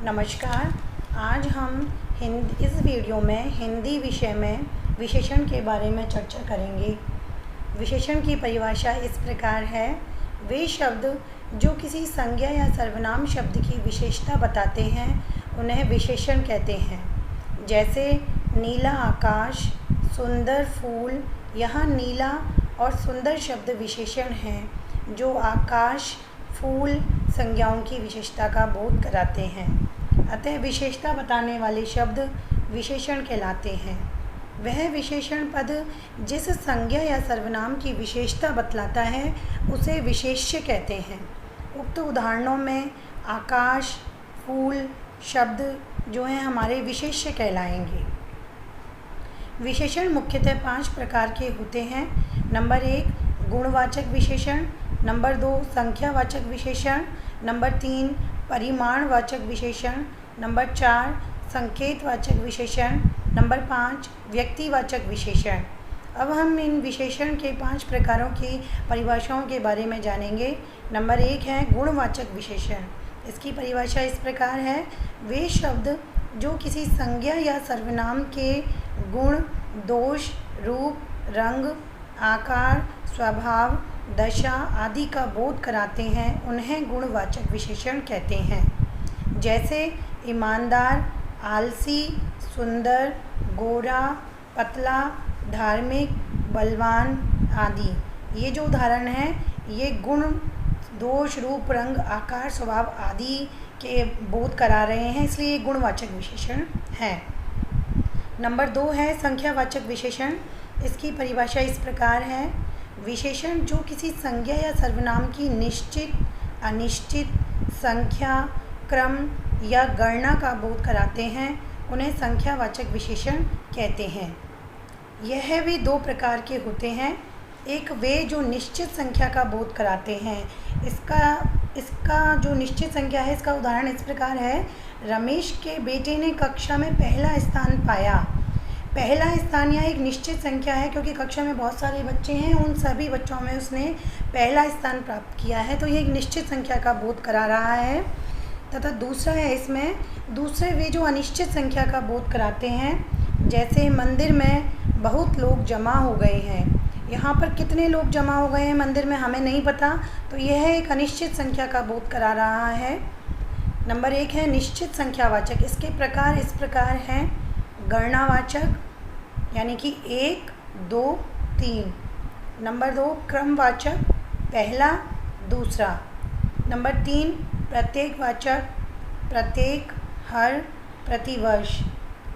नमस्कार। आज हम इस वीडियो में हिंदी विषय में विशेषण के बारे में चर्चा करेंगे। विशेषण की परिभाषा इस प्रकार है। वे शब्द जो किसी संज्ञा या सर्वनाम शब्द की विशेषता बताते हैं उन्हें विशेषण कहते हैं। जैसे नीला आकाश, सुंदर फूल। यहाँ नीला और सुंदर शब्द विशेषण हैं जो आकाश, फूल संज्ञाओं की विशेषता का बोध कराते हैं। अतः विशेषता बताने वाले शब्द विशेषण कहलाते हैं। वह विशेषण पद जिस संज्ञा या सर्वनाम की विशेषता बतलाता है उसे विशेष्य कहते हैं। उक्त उदाहरणों में आकाश, फूल शब्द जो हैं हमारे विशेष्य कहलाएंगे। विशेषण मुख्यतः 5 प्रकार के होते हैं। नंबर 1 गुणवाचक विशेषण, नंबर 2 संख्यावाचक विशेषण, नंबर 3 परिमाणवाचक विशेषण, नंबर 4 संकेतवाचक विशेषण, नंबर 5 व्यक्तिवाचक विशेषण। अब हम इन विशेषण के 5 प्रकारों की परिभाषाओं के बारे में जानेंगे। नंबर 1 है गुणवाचक विशेषण। इसकी परिभाषा इस प्रकार है। वे शब्द जो किसी संज्ञा या सर्वनाम के गुण, दोष, रूप, रंग, आकार, स्वभाव, दशा आदि का बोध कराते हैं उन्हें गुणवाचक विशेषण कहते हैं। जैसे ईमानदार, आलसी, सुंदर, गोरा, पतला, धार्मिक, बलवान आदि। ये जो उदाहरण हैं ये गुण, दोष, रूप, रंग, आकार, स्वभाव आदि के बोध करा रहे हैं, इसलिए गुणवाचक विशेषण है। नंबर 2 है संख्यावाचक विशेषण। इसकी परिभाषा इस प्रकार है। विशेषण जो किसी संज्ञा या सर्वनाम की निश्चित, अनिश्चित संख्या, क्रम या गणना का बोध कराते हैं उन्हें संख्यावाचक विशेषण कहते हैं। यह भी 2 प्रकार के होते हैं। एक वे जो निश्चित संख्या का बोध कराते हैं। इसका जो निश्चित संख्या है इसका उदाहरण इस प्रकार है। रमेश के बेटे ने कक्षा में पहला स्थान पाया। पहला स्थान यह एक निश्चित संख्या है क्योंकि कक्षा में बहुत सारे बच्चे हैं, उन सभी बच्चों में उसने पहला स्थान प्राप्त किया है, तो ये एक निश्चित संख्या का बोध करा रहा है। तथा दूसरा है इसमें दूसरे वे जो अनिश्चित संख्या का बोध कराते हैं। जैसे मंदिर में बहुत लोग जमा हो गए हैं। यहाँ पर कितने लोग जमा हो गए हैं मंदिर में हमें नहीं पता, तो यह एक अनिश्चित संख्या का बोध करा रहा है। नंबर 1 है निश्चित संख्यावाचक। इसके प्रकार इस प्रकार हैं। गणनावाचक यानी कि 1, 2, 3। नंबर 2 क्रमवाचक, पहला, दूसरा। नंबर 3 प्रत्येकवाचक, प्रत्येक, हर, प्रतिवर्ष।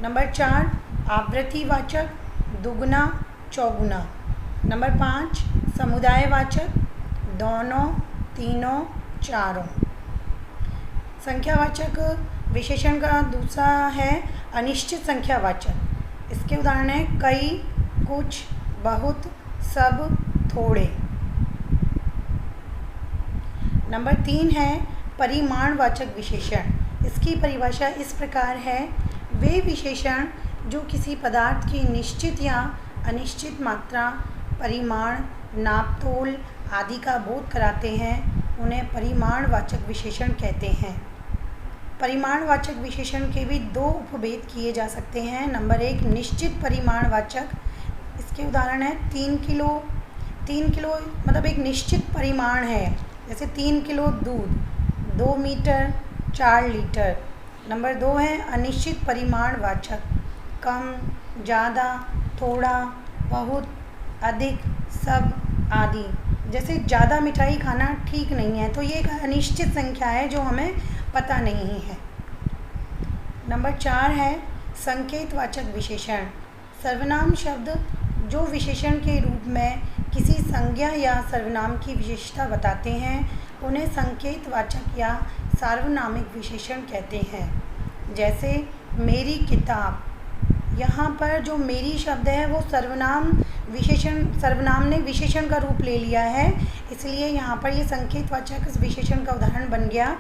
नंबर 4 आवृत्तिवाचक, दुगुना, चौगुना। नंबर 5 समुदायवाचक, दोनों, तीनों, चारों। संख्यावाचक विशेषण का दूसरा है अनिश्चित संख्यावाचक। इसके उदाहरण हैं कई, कुछ, बहुत, सब, थोड़े। नंबर 3 है परिमाणवाचक विशेषण। इसकी परिभाषा इस प्रकार है। वे विशेषण जो किसी पदार्थ की निश्चित या अनिश्चित मात्रा, परिमाण, नापतोल आदि का बोध कराते हैं उन्हें परिमाणवाचक विशेषण कहते हैं। परिमाणवाचक विशेषण के भी 2 उपभेद किए जा सकते हैं। नंबर 1 निश्चित परिमाणवाचक। इसके उदाहरण है 3 किलो। 3 किलो मतलब एक निश्चित परिमाण है। जैसे 3 किलो दूध, 2 मीटर, 4 लीटर। नंबर 2 है अनिश्चित परिमाणवाचक। कम, ज़्यादा, थोड़ा, बहुत, अधिक, सब आदि। जैसे ज़्यादा मिठाई खाना ठीक नहीं है, तो ये एक अनिश्चित संख्या है जो हमें पता नहीं है। नंबर 4 है संकेतवाचक विशेषण। सर्वनाम शब्द जो विशेषण के रूप में किसी संज्ञा या सर्वनाम की विशेषता बताते हैं उन्हें संकेतवाचक या सार्वनामिक विशेषण कहते हैं। जैसे मेरी किताब। यहाँ पर जो मेरी शब्द है वो सर्वनाम ने विशेषण का रूप ले लिया है, इसलिए यहाँ पर ये संकेतवाचक इस विशेषण का उदाहरण बन गया।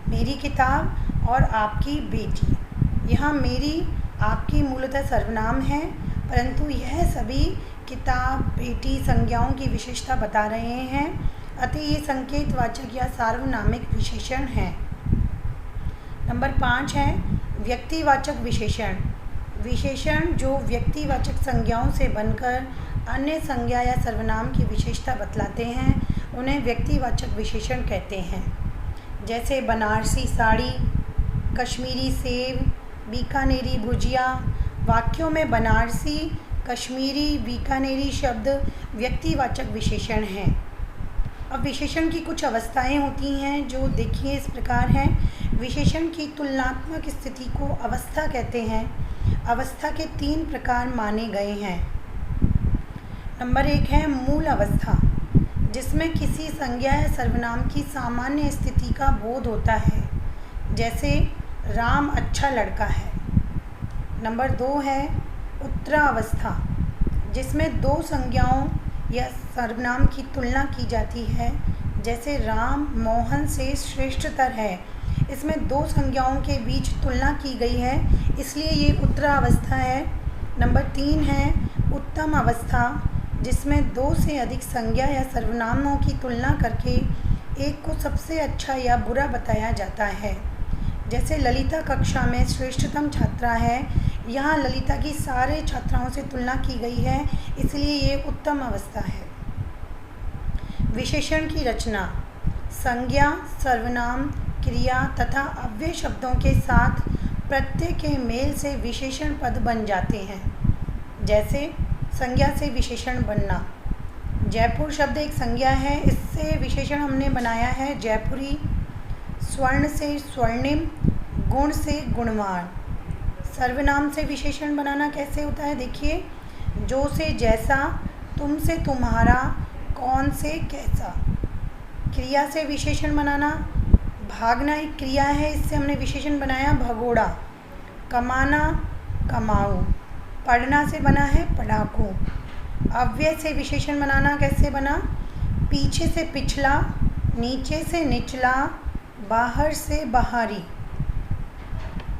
मेरी किताब और आपकी बेटी। यहाँ मेरी, आपकी मूलतः सर्वनाम है, परंतु यह सभी किताब, बेटी संज्ञाओं की विशेषता बता रहे हैं, अतः ये संकेतवाचक या सार्वनामिक विशेषण हैं। नंबर 5 है व्यक्तिवाचक विशेषण। विशेषण जो व्यक्तिवाचक संज्ञाओं से बनकर अन्य संज्ञा या सर्वनाम की विशेषता बतलाते हैं उन्हें व्यक्तिवाचक विशेषण कहते हैं। जैसे बनारसी साड़ी, कश्मीरी सेब, बीकानेरी भुजिया। वाक्यों में बनारसी, कश्मीरी, बीकानेरी शब्द व्यक्तिवाचक विशेषण हैं। अब विशेषण की कुछ अवस्थाएं होती हैं जो देखिए इस प्रकार हैं। विशेषण की तुलनात्मक स्थिति को अवस्था कहते हैं। अवस्था के 3 प्रकार माने गए हैं। नंबर 1 है मूल अवस्था, जिसमें किसी संज्ञा या सर्वनाम की सामान्य स्थिति का बोध होता है। जैसे राम अच्छा लड़का है। नंबर 2 है उत्तरावस्था, जिसमें 2 संज्ञाओं या सर्वनाम की तुलना की जाती है। जैसे राम मोहन से श्रेष्ठतर है। इसमें 2 संज्ञाओं के बीच तुलना की गई है, इसलिए ये उत्तरावस्था है। नंबर 3 है उत्तम अवस्था, जिसमें 2 से अधिक संज्ञा या सर्वनामों की तुलना करके एक को सबसे अच्छा या बुरा बताया जाता है। जैसे ललिता कक्षा में श्रेष्ठतम छात्रा है। यहाँ ललिता की सारे छात्राओं से तुलना की गई है, इसलिए ये उत्तम अवस्था है। विशेषण की रचना। संज्ञा, सर्वनाम, क्रिया तथा अव्यय शब्दों के साथ प्रत्यय के मेल से विशेषण पद बन जाते हैं। जैसे संज्ञा से विशेषण बनना। जयपुर शब्द एक संज्ञा है, इससे विशेषण हमने बनाया है जयपुरी। स्वर्ण से स्वर्णिम, गुण से गुणवान। सर्वनाम से विशेषण बनाना कैसे होता है देखिए, जो से जैसा, तुम से तुम्हारा, कौन से कैसा। क्रिया से विशेषण बनाना। भागना एक क्रिया है, इससे हमने विशेषण बनाया भगोड़ा। कमाना कमाऊ। पढ़ना से बना है पढ़ाकू। अव्यय से विशेषण बनाना कैसे बना, पीछे से पिछला, नीचे से निचला, बाहर से बाहरी।